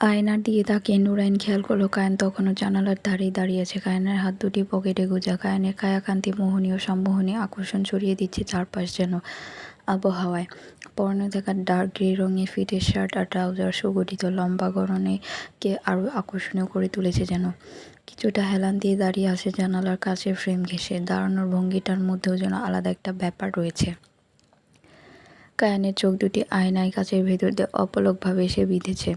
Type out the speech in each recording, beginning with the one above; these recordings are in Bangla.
আয়নার দিকে তাকিয়ে নুরাইন খেয়াল করলো কায়েন তখনও জানালার ধারেই দাঁড়িয়ে আছে। কায়েনের হাত দুটি পকেটে গোঁজা। কায়েনের কায়াকান্তি মোহনীয় সম্মোহনী আকর্ষণ ছড়িয়ে দিচ্ছে চারপাশ যেন আবহাওয়ায়। পরনে থাকা ডার্ক গ্রে রঙের ফিটের শার্ট আর ট্রাউজার সুগঠিত লম্বা গড়নেকে আরও আকর্ষণীয় করে তুলেছে যেন। কিছুটা হেলান দিয়ে দাঁড়িয়ে আছে জানালার কাচের ফ্রেম ঘেঁষে। দাঁড়ানোর ভঙ্গিটার মধ্যেও যেন আলাদা একটা ব্যাপার রয়েছে। কায়ানের চোখ দুটি আয়নায় কাচের ভেতর দিয়ে অপলকভাবে এসে বিঁধেছে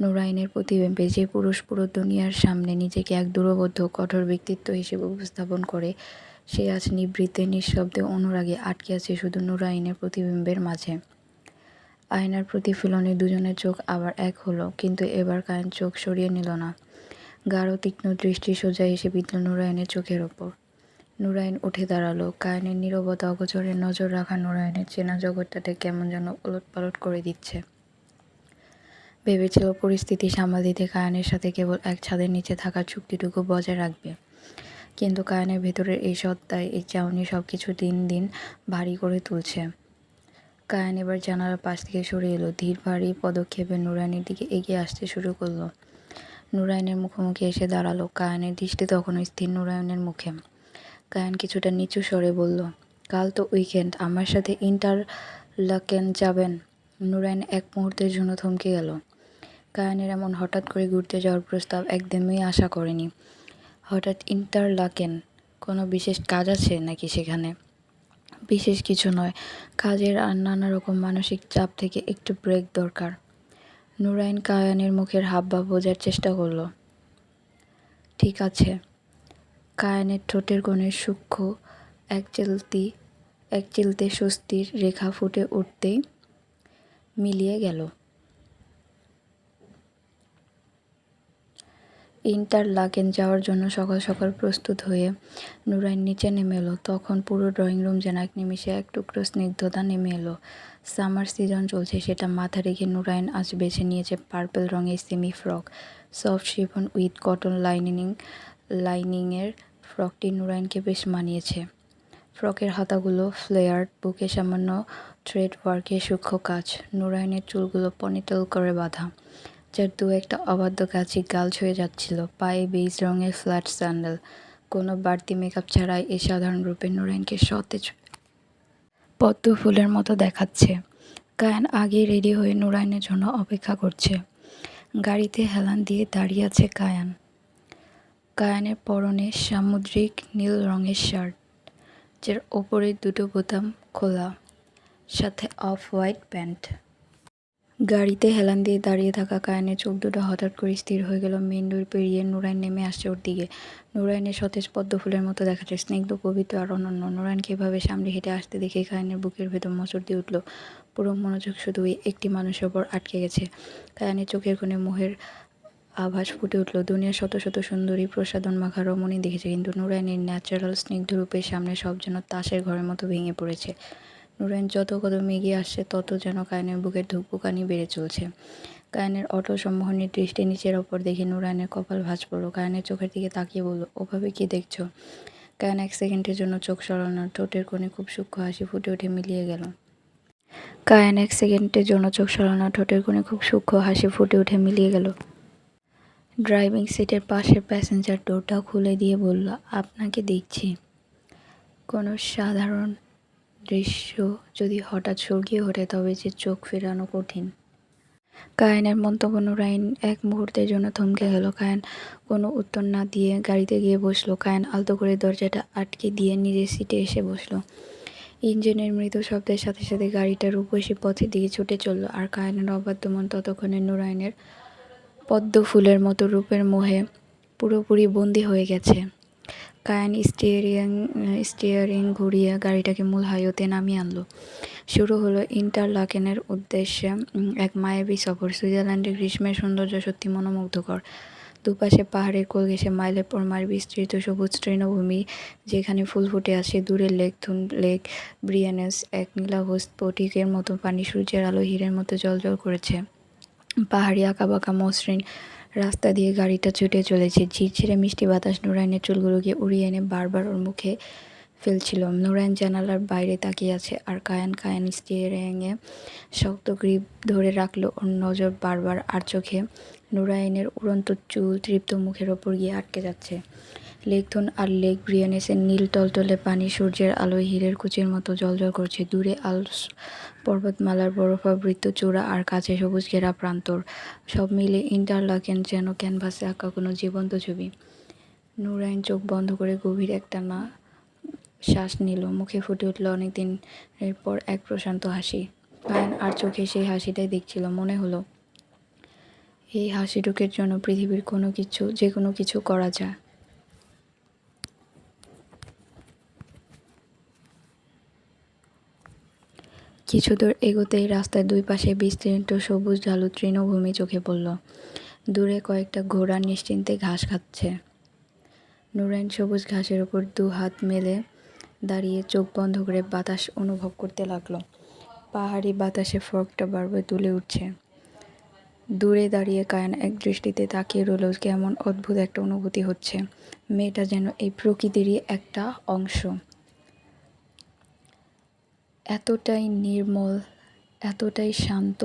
নুরাইনের প্রতিবিম্বে। যে পুরুষ পুরো দুনিয়ার সামনে নিজেকে এক দূরবদ্ধ কঠোর ব্যক্তিত্ব হিসেবে উপস্থাপন করে, সে আজ নিভৃতে নিঃশব্দে অনুরাগে আটকে আছে শুধু নুরাইনের প্রতিবিম্বের মাঝে। আয়নার প্রতিফলনে দুজনের চোখ আবার এক হলো, কিন্তু এবার কায়ান চোখ সরিয়ে নিল না। গাঢ় তীক্ষ্ণ দৃষ্টি সোজা এসে বিঁধল নুরাইনের চোখের ওপর। নুরাইন উঠে দাঁড়ালো। কায়ানের নীরবতা অগোচরে নজর রাখা নুরাইনের চেনা জগৎটাতে কেমন যেন ওলটপালট করে দিচ্ছে। ভেবেছিল পরিস্থিতি সামাল দিতে কায়ানের সাথে কেবল এক ছাদের নিচে থাকার চুক্তিটুকু বজায় রাখবে, কিন্তু কায়ানের ভেতরের এই সত্তায় এই চাউনি সবকিছু দিন দিন ভারী করে তুলছে। কায়ান এবার জানালার পাশ থেকে সরে এলো, ধীর ভারী পদক্ষেপে নুরাইনের দিকে এগিয়ে আসতে শুরু করলো। নুরাইনের মুখোমুখি এসে দাঁড়ালো। কায়ানের দৃষ্টি তখনও স্থির নুরাইনের মুখে। কায়ান কিছুটা নিচু স্বরে বলল, কাল তো উইকেন্ড, আমার সাথে ইন্টারলাকেন যাবেন? নুরাইন এক মুহূর্তের জন্য থমকে গেল। কায়ানের এমন হঠাৎ করে ঘুরতে যাওয়ার প্রস্তাব একদমই আশা করেনি। হঠাৎ ইন্টারলাকেন? কোনো বিশেষ কাজ আছে নাকি সেখানে? বিশেষ কিছু নয়, কাজের আর নানা রকম মানসিক চাপ থেকে একটু ব্রেক দরকার। নুরাইন কায়ানের মুখের হাবভাব বোঝার চেষ্টা করল। ঠিক আছে। কায়ানের ঠোঁটের কোণে সূক্ষ্ম এক চিলতে স্বস্তির রেখা ফুটে উঠতেই মিলিয়ে গেল। ইন্টারলাকেন যাওয়ার জন্য সকাল সকাল প্রস্তুত হয়ে নুরাইন নিচে নেমে এলো। তখন পুরো ড্রয়িং রুম যেন এক নিমিষে এক টুকরো স্নিগ্ধতা নেমে এলো। সামার সিজন চলছে, সেটা মাথা রেখে নুরাইন আজ বেছে নিয়েছে পার্পল রঙের semi frock. Soft chiffon with cotton লাইনিংয়ের ফ্রকটি নুরাইনকে বেশ মানিয়েছে। ফ্রকের হাতাগুলো ফ্লেয়ার্ড, বুকে সামান্য থ্রেড ওয়ার্কের সূক্ষ্ম কাজ। নুরাইনের চুলগুলো পনিটেল করে বাঁধা, যার দু একটা অবাধ্য কাছে গাল ছুঁয়ে যাচ্ছিল। পায়ে বেইজ রঙের ফ্ল্যাট স্যান্ডেল। কোনো বাড়তি মেকআপ ছাড়াই এই সাধারণ রূপে নুরাইনকে সতেজ পদ্ম ফুলের মতো দেখাচ্ছে। কায়ান আগেই রেডি হয়ে নুরাইনের জন্য অপেক্ষা করছে। গাড়িতে হেলান দিয়ে দাঁড়িয়ে আছে কায়ান। কায়ানের পরনে সামুদ্রিক নীল রঙের শার্ট, যার ওপরের দুটো বোতাম খোলা, সাথে অফ হোয়াইট প্যান্ট। গাড়িতে হেলান দিয়ে দাঁড়িয়ে থাকা কায়ানের চোখ দুটো হঠাৎ করে স্থির হয়ে গেল। মেইন ডোর পেরিয়ে নুরাইন নেমে আসছে ওর দিকে। নুরাইনের সতেজ পদ্ম ফুলের মতো দেখাচ্ছে, স্নিগ্ধ, পবিত্র আর অনন্য। নুরাইনকে এভাবে সামনে হেঁটে আসতে দেখে কায়ানের বুকের ভেতর মোচড় দিয়ে উঠল। পুরো মনোযোগ শুধু ওই একটি মানুষের ওপর আটকে গেছে। কায়ানের চোখের কোণে মোহের আভাস ফুটে উঠল। দুনিয়ার শত শত সুন্দরী প্রসাধন মাখা রমণী দেখেছে, কিন্তু নুরাইনের ন্যাচারাল স্নিগ্ধ রূপের সামনে সব যেন তাসের ঘরের মতো ভেঙে পড়েছে। নুরাইন যত কদম এগিয়ে আসছে তত যেন কায়ানের বুকের ধুকপুকানি বেড়ে চলছে। কায়ানের অটল সম্মোহনী দৃষ্টি নিচের ওপর দেখে নুরাইনের কপাল ভাঁজ পড়ল। কায়ানের চোখের দিকে তাকিয়ে বলল, ওভাবে কি দেখছো? কায়ান এক সেকেন্ডের জন্য চোখ সরানো, ঠোঁটের কোণে খুব সূক্ষ্ম হাসি ফুটে উঠে মিলিয়ে গেল। কায়ান এক সেকেন্ডের জন্য চোখ সরানো, ঠোঁটের কোণে খুব সূক্ষ্ম হাসি ফুটে উঠে মিলিয়ে গেল। ড্রাইভিং সিটের পাশের প্যাসেঞ্জার ডোরটাও খুলে দিয়ে বলল, আপনাকে দেখছি। কোনো সাধারণ দৃশ্য যদি হঠাৎ স্বর্গীয় ওঠে তবে যে চোখ ফেরানো কঠিন। কায়ানের মন্তব্য নুরাইন এক মুহূর্তের জন্য থমকে গেল। কায়ান কোনো উত্তর না দিয়ে গাড়িতে গিয়ে বসলো। কায়ান আলতো করে দরজাটা আটকে দিয়ে নিজের সিটে এসে বসলো। ইঞ্জিনের মৃদু শব্দের সাথে সাথে গাড়িটা রূপসী পথের দিকে ছুটে চলল। আর কায়ানের অবাধ্য মন ততক্ষণে নুরাইনের পদ্ম ফুলের মতো রূপের মোহে পুরোপুরি বন্দী হয়ে গেছে। কায়ান স্টিয়ারিং ঘুরিয়ে গাড়িটাকে মূল হাইওয়েতে নামিয়ে আনলো। শুরু হলো ইন্টারলাকেনের উদ্দেশ্যে এক মায়াবী সফর। সুইজারল্যান্ডের গ্রীষ্মের সৌন্দর্য সত্যি মনোমুগ্ধকর। দুপাশে পাহাড়ের কোল ঘেঁষে মাইলের পর মাইল বিস্তৃত সবুজ তৃণভূমি, যেখানে ফুল ফুটে আছে। দূরে লেক ব্রিয়ানেস এক নীলাভ স্ফটিকের মতো পানি, সূর্যের আলো হীরের মতো জ্বলজ্বল করেছে। পাহাড়ি আঁকাবাঁকা মসৃণ রাস্তা দিয়ে গাড়িটা ছুটে চলেছে। ঝিরঝিরে মিষ্টি বাতাস নুরাইনের চুলগুলোকে উড়িয়ে এনে বারবার ওর মুখে ফেলছিল। নুরাইন জানালার বাইরে তাকিয়ে আছে, আর কায়ান স্টিয়ারিংয়ে শক্ত গ্রিপ ধরে রাখলো। ওর নজর বারবার আর চোখে নুরাইনের উড়ন্ত চুল তৃপ্ত মুখের ওপর গিয়ে আটকে যাচ্ছে। লেকথুন আর লেক ব্রিয়ানেসের নীল টলটলে পানি সূর্যের আলোয় হীরের কুচির মতো জ্বলজ্বল করছে। দূরে আল্পস পর্বতমালার বরফাবৃত চূড়া আর কাছে সবুজ ঘেরা প্রান্তর, সব মিলে ইন্টারলাকেন যেন ক্যানভাসে আঁকা কোনো জীবন্ত ছবি। নুরাইন চোখ বন্ধ করে গভীর একটা শ্বাস নিল। মুখে ফুটে উঠল অনেক দিনের পর এক প্রশান্ত হাসি। কায়ান আর চোখে সেই হাসিটাই দেখছিল। মনে হলো এই হাসিটুকের জন্য পৃথিবীর যে কোনো কিছু করা যায়। কিছু দূর এগোতেই রাস্তার দুই পাশে বিস্তীর্ণ সবুজ ঢালু তৃণভূমি চোখে পড়ল। দূরে কয়েকটা ঘোড়া নিশ্চিন্তে ঘাস খাচ্ছে। নুরাইন সবুজ ঘাসের ওপর দু হাত মেলে দাঁড়িয়ে চোখ বন্ধ করে বাতাস অনুভব করতে লাগলো। পাহাড়ি বাতাসে ফর্কটা বারবার তুলে উঠছে। দূরে দাঁড়িয়ে কায়ান এক দৃষ্টিতে তাকিয়ে রইল। কেমন অদ্ভুত একটা অনুভূতি হচ্ছে। মেয়েটা যেন এই প্রকৃতিরই একটা অংশ। এতটাই নির্মল, এতটাই শান্ত।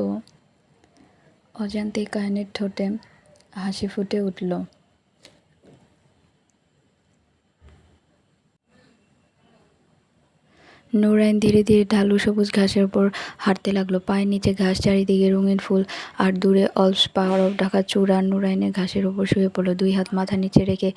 অজান্তেই কায়ানের ঠোঁটে হাসি ফুটে উঠল। নুরাইন ধীরে ধীরে ঢালু সবুজ ঘাসের ওপর হাঁটতে লাগলো। পায়ের নিচে ঘাস, চারিদিকে রঙিন ফুল আর দূরে অল্পস পাহাড় ঢাকা চূড়া। নুরাইনের ঘাসের ওপর শুয়ে পড়ল, দুই হাত মাথা নিচে রেখে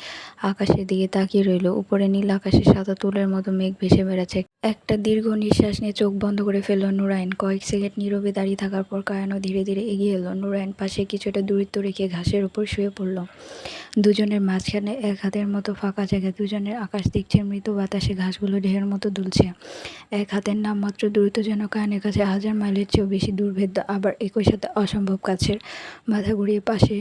আকাশের দিকে তাকিয়ে রইল। উপরে নীল আকাশে সাদা তুলোর মতো মেঘ ভেসে বেড়াচ্ছে। একটা দীর্ঘ নিঃশ্বাস নিয়ে চোখ বন্ধ করে ফেলল নুরাইন। কয়েক সেকেন্ড নীরবে দাঁড়িয়ে থাকার পর কায়ানও ধীরে ধীরে এগিয়ে এলো। নুরাইন পাশে কিছুটা দূরত্ব রেখে ঘাসের ওপর শুয়ে পড়ল। দুজনের মাঝখানে এক হাতের মতো ফাঁকা জায়গা। দুজনের আকাশ দেখছে, মৃদু বাতাসে ঘাসগুলো ঢেউয়ের মতো দুলছে। এক হাতের নামমাত্র দূরত্ব যেন কায়ানের কাছে 1000 মাইলের চেয়েও বেশি দুর্ভেদ্য, আবার একই সাথে অসম্ভব কাছের। মাথা ঘুরিয়ে পাশে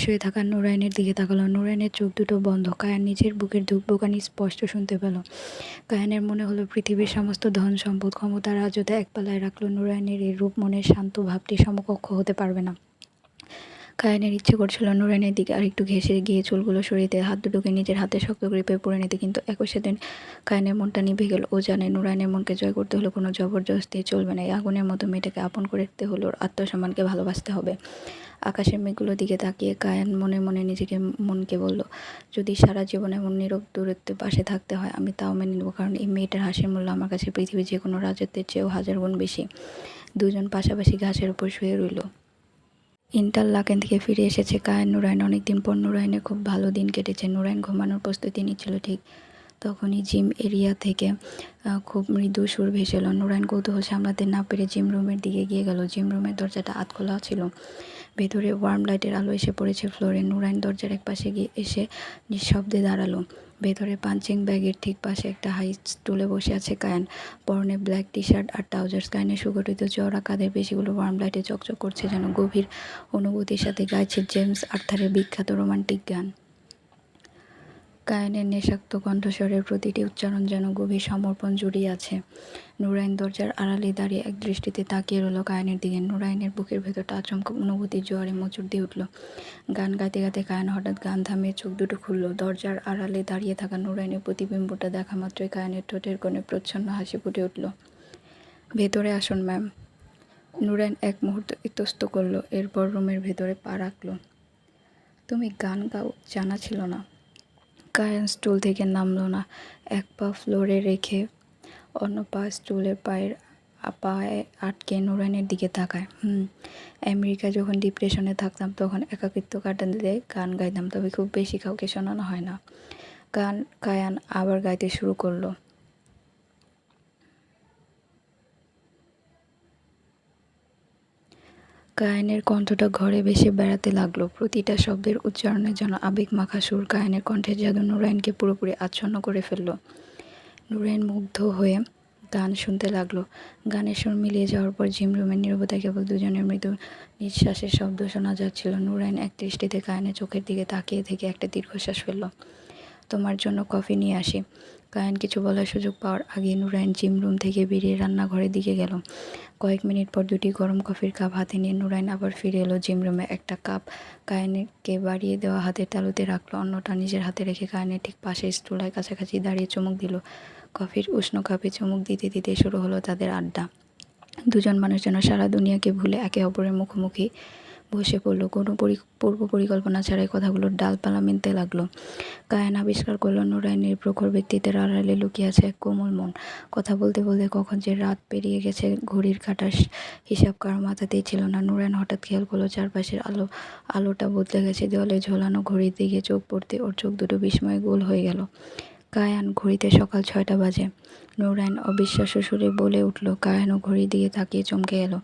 শুয়ে থাকা নুরাইনের দিকে তাকালো। নুরাইনের চোখ দুটো বন্ধ। কায়ান নিজের বুকের ধুকপুকানি স্পষ্ট শুনতে পেল। কায়ানের মনে হলো পৃথিবীর সমস্ত ধন সম্পদ, ক্ষমতা, রাজত্ব এক পাল্লায় রাখলো নুরাইনের এই রূপ মনের শান্ত ভাবটি সমকক্ষ হতে পারবে না। কায়ানের ইচ্ছে করছিল নুরাইনের দিকে আরেকটু ঘেঁষে গিয়ে চুলগুলো সরিয়ে দিয়ে হাত দুটোকে নিজের হাতে শক্ত গ্রিপে পড়ে নিতে, কিন্তু একই সাথে কায়ানের মনটা নিভে গেল। ও জানে নুরাইনের মনকে জয় করতে হলে কোনো জবরদস্তি চলবে না। এই আগুনের মতো মেয়েটাকে আপন করে রাখতে হলে ওর আত্মসম্মানকে ভালোবাসতে হবে। আকাশের মেঘগুলোর দিকে তাকিয়ে কায়ান মনে মনে মনকে বলল, যদি সারা জীবন এমন নীরব দূরত্বে পাশে থাকতে হয় আমি তাও মেনে নেব, কারণ এই মেয়েটার হাসির মূল্য আমার কাছে পৃথিবীর যে কোনো রাজত্বের চেয়েও 1000 গুণ বেশি। দুজন পাশাপাশি ঘাসের উপর শুয়ে রইল। ইন্টারলাকেন থেকে ফিরে এসেছে কায়ান। নুরাইন অনেকদিন পর। নুরাইনের খুব ভালো দিন কেটেছে। নুরাইন ঘুমানোর প্রস্তুতি নিচ্ছিল, ঠিক তখনই জিম এরিয়া থেকে খুব মৃদু সুর ভেসে এলো। নুরাইন কৌতূহল সামলাতে না পেরে জিম রুমের দিকে গিয়ে গেল। জিম রুমের দরজাটা আধ খোলা ছিল। ভেতরে ওয়ার্ম লাইটের আলো এসে পড়েছে ফ্লোরে। নুরাইন দরজার এক পাশে গিয়ে এসে নিঃশব্দে দাঁড়ালো। ভেতরে পাঞ্চিং ব্যাগের ঠিক পাশে একটা হাই স্টুলে বসে আছে কায়ান। পরনে ব্ল্যাক টি শার্ট আর ট্রাউজার্স। কায়ানের সুগঠিত চওড়া কাঁধের পেশিগুলো ওয়ার্ম লাইটে চকচক করছে, যেন গভীর অনুভূতির সাথে গাইছে জেমস আর্থারের বিখ্যাত রোমান্টিক গান। কায়ানের নেশাক্ত কণ্ঠস্বরের প্রতিটি উচ্চারণ যেন গভীর সমর্পণ জুড়িয়ে আছে। নুরাইন দরজার আড়ালে দাঁড়িয়ে এক দৃষ্টিতে তাকিয়ে রইল কায়ানের দিকে। নুরাইনের বুকের ভেতরটা আচমকা অনুভূতির জোয়ারে মোচড় দিয়ে উঠল। গান গাইতে গাইতে কায়ান হঠাৎ গান থামিয়ে চোখ দুটো খুলল। দরজার আড়ালে দাঁড়িয়ে থাকা নুরাইনের প্রতিবিম্বটা দেখা মাত্রই কায়ানের ঠোঁটের কোণে প্রচ্ছন্ন হাসি ফুটে উঠল। ভেতরে আসুন ম্যাম। নুরাইন এক মুহূর্ত ইতস্ত করল, এরপর রুমের ভেতরে পা রাখল। তুমি গান গাও জানা ছিল না। কায়ান স্টুল থেকে নামলো না। এক পা ফ্লোরে রেখে অন্য পা স্টুলের পায়ে আটকে নুরাইনের দিকে তাকায়। আমেরিকায় যখন ডিপ্রেশনে থাকতাম তখন একাকিত্ব কাটাতে গান গাইতাম, তবে খুব বেশি কাউকে শোনানো হয় না। কায়ান আবার গাইতে শুরু করলো। কায়ানের কণ্ঠটা ঘরে ভেসে বেড়াতে লাগলো। প্রতিটা শব্দের উচ্চারণের জন্য আবেগ মাখা সুর। কায়ানের কণ্ঠের জাদু নুরাইনকে পুরোপুরি আচ্ছন্ন করে ফেলল। নুরাইন মুগ্ধ হয়ে গান শুনতে লাগলো। গানের সুর মিলিয়ে যাওয়ার পর জিম রুমের নীরবতায় কেবল দুজনের মৃদু নিঃশ্বাসের শব্দ শোনা যাচ্ছিল। নুরাইন এক দৃষ্টিতে কায়ানের চোখের দিকে তাকিয়ে থেকে একটা দীর্ঘশ্বাস ফেলল। তোমার জন্য কফি নিয়ে আসি। কায়ান কিছু বলার সুযোগ পাওয়ার আগে নুরাইন জিম রুম থেকে বেরিয়ে রান্নাঘরের দিকে গেল। কয়েক মিনিট পর দুটি গরম কফির কাপ হাতে নিয়ে নুরাইন আবার ফিরে এলো জিম রুমে। একটা কাপ কায়ানকে বাড়িয়ে দেওয়া হাতের তালুতে রাখলো, অন্যটা নিজের হাতে রেখে কায়ানের ঠিক পাশে স্টুলের কাছাকাছি দাঁড়িয়ে চুমুক দিল। কফির উষ্ণ কাপে চুমুক দিতে দিতে শুরু হলো তাদের আড্ডা। দুজন মানুষ যেন সারা দুনিয়াকে ভুলে একে অপরের মুখোমুখি বসে পড়ল। কোনো পূর্ব পরিকল্পনা ছাড়াই কথাগুলোর ডালপালা মিলতে লাগলো। কায়ান আবিষ্কার করল নুরাইনের প্রখর ব্যক্তিত্বের আড়ালে লুকিয়ে আছে এক কোমল মন। কথা বলতে বলতে কখন যে রাত পেরিয়ে গেছে ঘড়ির কাঁটার হিসাব কারো মাথাতেই ছিল না। নুরাইন হঠাৎ খেয়াল করলো চারপাশের আলোটা বদলে গেছে। দেওয়ালে ঝোলানো ঘড়ির দিকে চোখ পড়তে ওর চোখ দুটো বিস্ময়ে গোল হয়ে গেল। কায়ান, ঘড়িতে সকাল 6টা বাজে। নুরাইন অবিশ্বাস্য সুরে বলে উঠল। কায়ানও ঘড়ির দিকে তাকিয়ে চমকে গেল।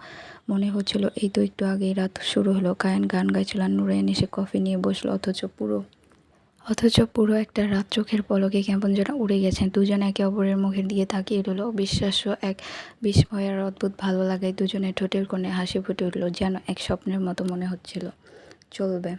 মনে হচ্ছিল এই তো একটু আগেই রাত শুরু হলো। কায়ান গান গাইছিল আর নুরাইন এসে কফি নিয়ে বসলো। অথচ পুরো একটা রাত চোখের পলকে কেমন যেন উড়ে গেছে। দুজন একে অপরের মুখের দিকে তাকিয়ে রইল। অবিশ্বাস্য এক বিস্ময় আর অদ্ভুত ভালো লাগায় দুজনের ঠোঁটের কোণে হাসি ফুটে উঠল, যেন এক স্বপ্নের মতো মনে হচ্ছিল। চলবে।